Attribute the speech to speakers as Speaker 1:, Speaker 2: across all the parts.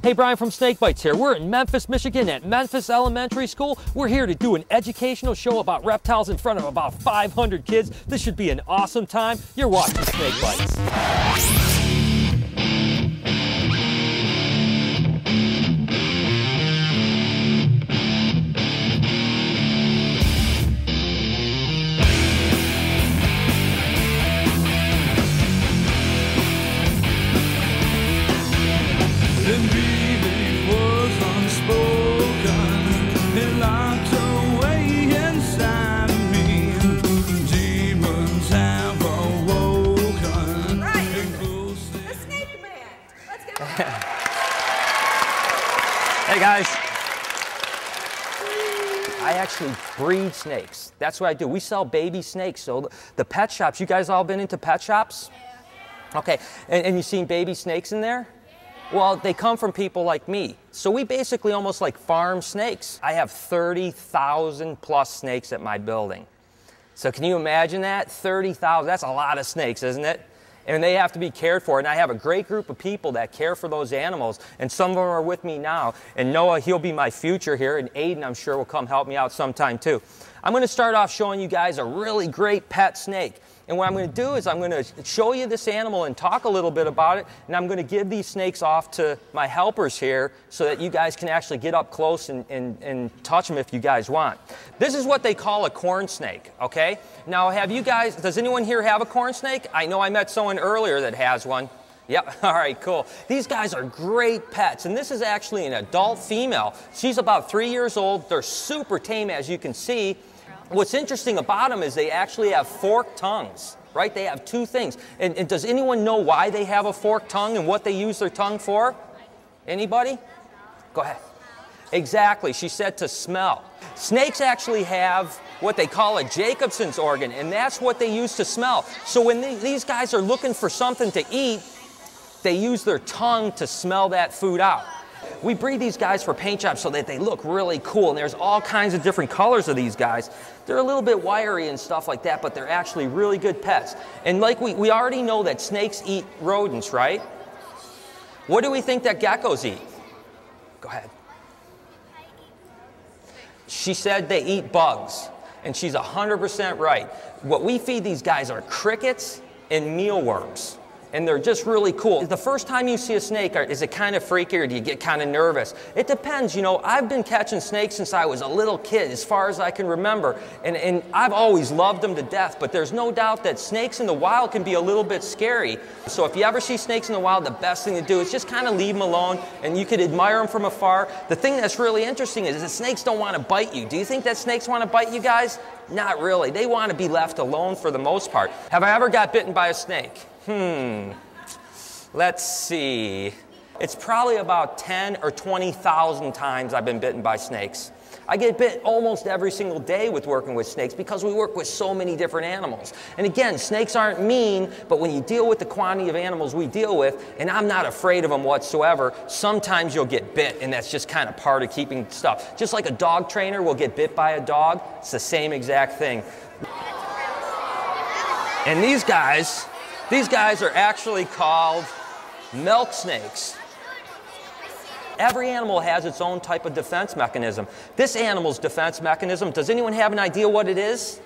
Speaker 1: Hey, Brian from Snake Bytes here. We're in Memphis, Michigan at Memphis Elementary School. We're here to do an educational show about reptiles in front of about 500 kids. This should be an awesome time. You're watching Snake Bytes. Hey guys, I actually breed snakes. That's what I do. We sell baby snakes. So the pet shops, you guys all been into pet shops? Okay, and you seen baby snakes in there? Well, they come from people like me. So we basically almost like farm snakes. I have 30,000 plus snakes at my building. So can you imagine that? 30,000, that's a lot of snakes, isn't it? And they have to be cared for. And I have a great group of people that care for those animals. And some of them are with me now. And Noah, he'll be my future here. And Aiden, I'm sure, will come help me out sometime too. I'm going to start off showing you guys a really great pet snake. And what I'm going to do is I'm going to show you this animal and talk a little bit about it. And I'm going to give these snakes off to my helpers here so that you guys can actually get up close and touch them if you guys want. This is what they call a corn snake, okay? Now, have you guys, does anyone here have a corn snake? I know I met someone earlier that has one. Yep, all right, cool. These guys are great pets, and this is actually an adult female. She's about 3 years old. They're super tame, as you can see. What's interesting about them is they actually have forked tongues, right? They have two things. And does anyone know why they have a forked tongue and what they use their tongue for? Anybody? Go ahead. Exactly, she said to smell. Snakes actually have what they call a Jacobson's organ, and that's what they use to smell. So when these guys are looking for something to eat, they use their tongue to smell that food out. We breed these guys for paint jobs so that they look really cool, and there's all kinds of different colors of these guys. They're a little bit wiry and stuff like that, but they're actually really good pets. And like we already know that snakes eat rodents, right? What do we think that geckos eat? Go ahead. She said they eat bugs, and she's 100% right. What we feed these guys are crickets and mealworms. And they're just really cool. The first time you see a snake, is it kind of freaky or do you get kind of nervous? It depends, you know. I've been catching snakes since I was a little kid, as far as I can remember. And I've always loved them to death, but there's no doubt that snakes in the wild can be a little bit scary. So if you ever see snakes in the wild, the best thing to do is just kind of leave them alone, and you could admire them from afar. The thing that's really interesting is that snakes don't want to bite you. Do you think that snakes want to bite you guys? Not really. They want to be left alone for the most part. Have I ever got bitten by a snake? Let's see. It's probably about 10 or 20,000 times I've been bitten by snakes. I get bit almost every single day with working with snakes because we work with so many different animals. And again, snakes aren't mean, but when you deal with the quantity of animals we deal with, and I'm not afraid of them whatsoever, sometimes you'll get bit, and that's just kind of part of keeping stuff. Just like a dog trainer will get bit by a dog, it's the same exact thing. And these guys are actually called milk snakes. Every animal has its own type of defense mechanism. This animal's defense mechanism, does anyone have an idea what it is?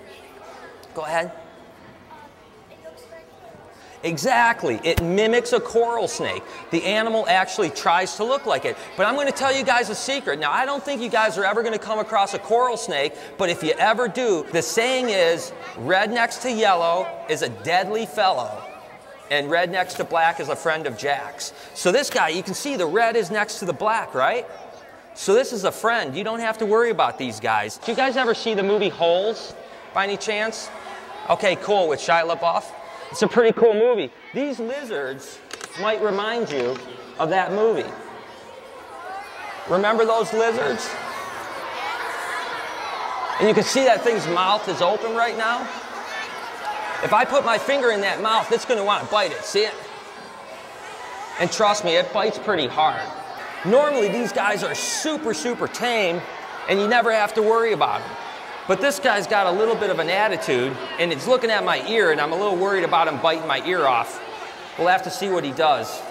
Speaker 1: Go ahead. Exactly. It mimics a coral snake. The animal actually tries to look like it. But I'm going to tell you guys a secret. Now, I don't think you guys are ever going to come across a coral snake, but if you ever do, the saying is, red next to yellow is a deadly fellow, and red next to black is a friend of Jack's. So this guy, you can see the red is next to the black, right? So this is a friend. You don't have to worry about these guys. Did you guys ever see the movie Holes, by any chance? Okay, cool, with Shia LaBeouf. It's a pretty cool movie. These lizards might remind you of that movie. Remember those lizards? And you can see that thing's mouth is open right now. If I put my finger in that mouth, it's going to want to bite it. See it? And trust me, it bites pretty hard. Normally, these guys are super, super tame, and you never have to worry about them. But this guy's got a little bit of an attitude, and it's looking at my ear, and I'm a little worried about him biting my ear off. We'll have to see what he does.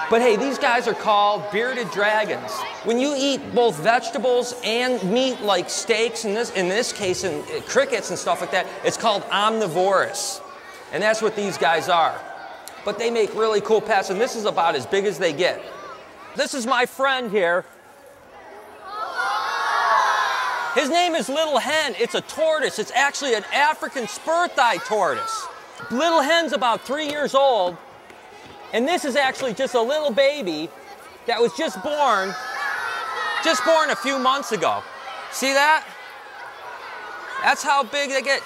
Speaker 1: But hey, these guys are called bearded dragons. When you eat both vegetables and meat like steaks, in this case, and crickets and stuff like that, it's called omnivorous. And that's what these guys are. But they make really cool pets, and this is about as big as they get. This is my friend here. His name is Little Hen. It's a tortoise. It's actually an African spur-thigh tortoise. Little Hen's about 3 years old. And this is actually just a little baby that was just born a few months ago. See that? That's how big they get.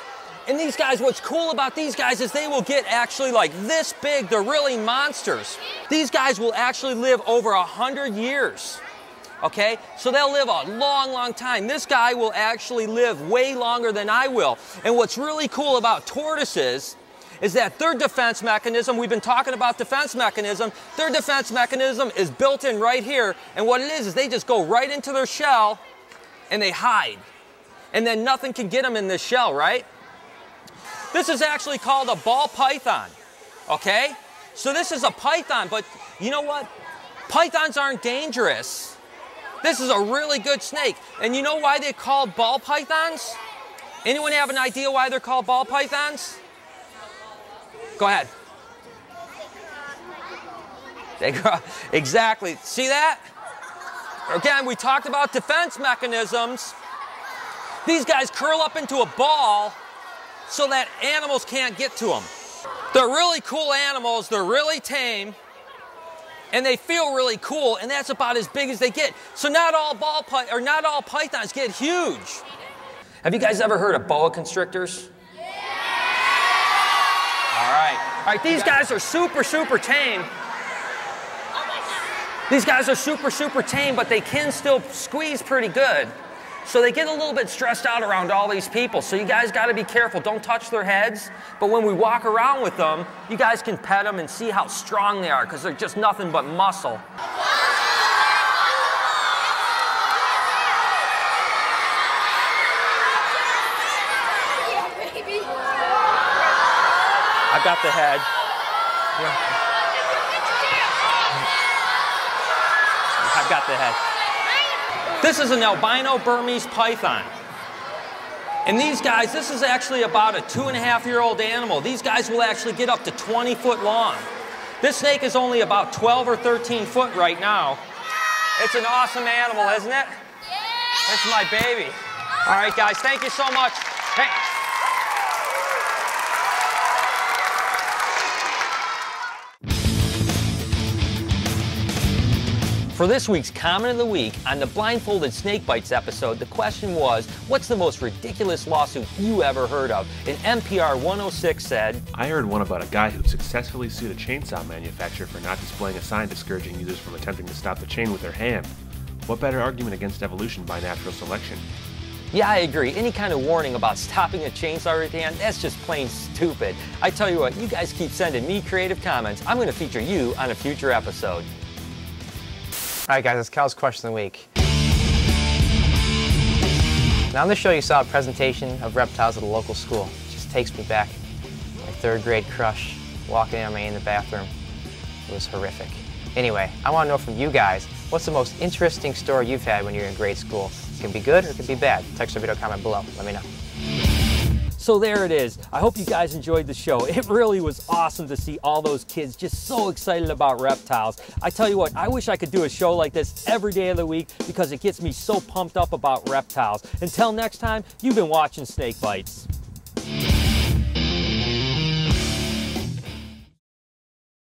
Speaker 1: And these guys, what's cool about these guys is they will get actually like this big. They're really monsters. These guys will actually live over 100 years. Okay? So they'll live a long, long time. This guy will actually live way longer than I will. And what's really cool about tortoises is that their defense mechanism, we've been talking about defense mechanism, their defense mechanism is built in right here, and what it is they just go right into their shell and they hide. And then nothing can get them in this shell, right? This is actually called a ball python, okay? So this is a python, but you know what? Pythons aren't dangerous. This is a really good snake. And you know why they're called ball pythons? Anyone have an idea why they're called ball pythons? Go ahead. Exactly. See that? Again, we talked about defense mechanisms. These guys curl up into a ball so that animals can't get to them. They're really cool animals. They're really tame. And they feel really cool, and that's about as big as they get. So not all pythons get huge. Have you guys ever heard of boa constrictors? All right, these guys are super, super tame. These guys are super, super tame, but they can still squeeze pretty good. So they get a little bit stressed out around all these people. So you guys got to be careful. Don't touch their heads. But when we walk around with them, you guys can pet them and see how strong they are, because they're just nothing but muscle. I've got the head. I've got the head. This is an albino Burmese python. And these guys, this is actually about a 2.5-year-old animal. These guys will actually get up to 20 foot long. This snake is only about 12 or 13 foot right now. It's an awesome animal, isn't it? It's my baby. All right, guys, thank you so much. Hey. For this week's Comment of the Week, on the Blindfolded Snake Bites episode, the question was, what's the most ridiculous lawsuit you ever heard of? And NPR 106 said,
Speaker 2: I heard one about a guy who successfully sued a chainsaw manufacturer for not displaying a sign discouraging users from attempting to stop the chain with their hand. What better argument against evolution by natural selection?
Speaker 1: Yeah, I agree. Any kind of warning about stopping a chainsaw with your hand, that's just plain stupid. I tell you what, you guys keep sending me creative comments. I'm going to feature you on a future episode.
Speaker 3: All right, guys, it's Cal's Question of the Week. Now on this show, you saw a presentation of reptiles at a local school. It just takes me back. My 3rd grade crush, walking in on me in the bathroom. It was horrific. Anyway, I want to know from you guys, what's the most interesting story you've had when you're in grade school? It can be good or it can be bad. Text or video comment below. Let me know.
Speaker 1: So there it is. I hope you guys enjoyed the show. It really was awesome to see all those kids just so excited about reptiles. I tell you what, I wish I could do a show like this every day of the week because it gets me so pumped up about reptiles. Until next time, you've been watching Snake Bites.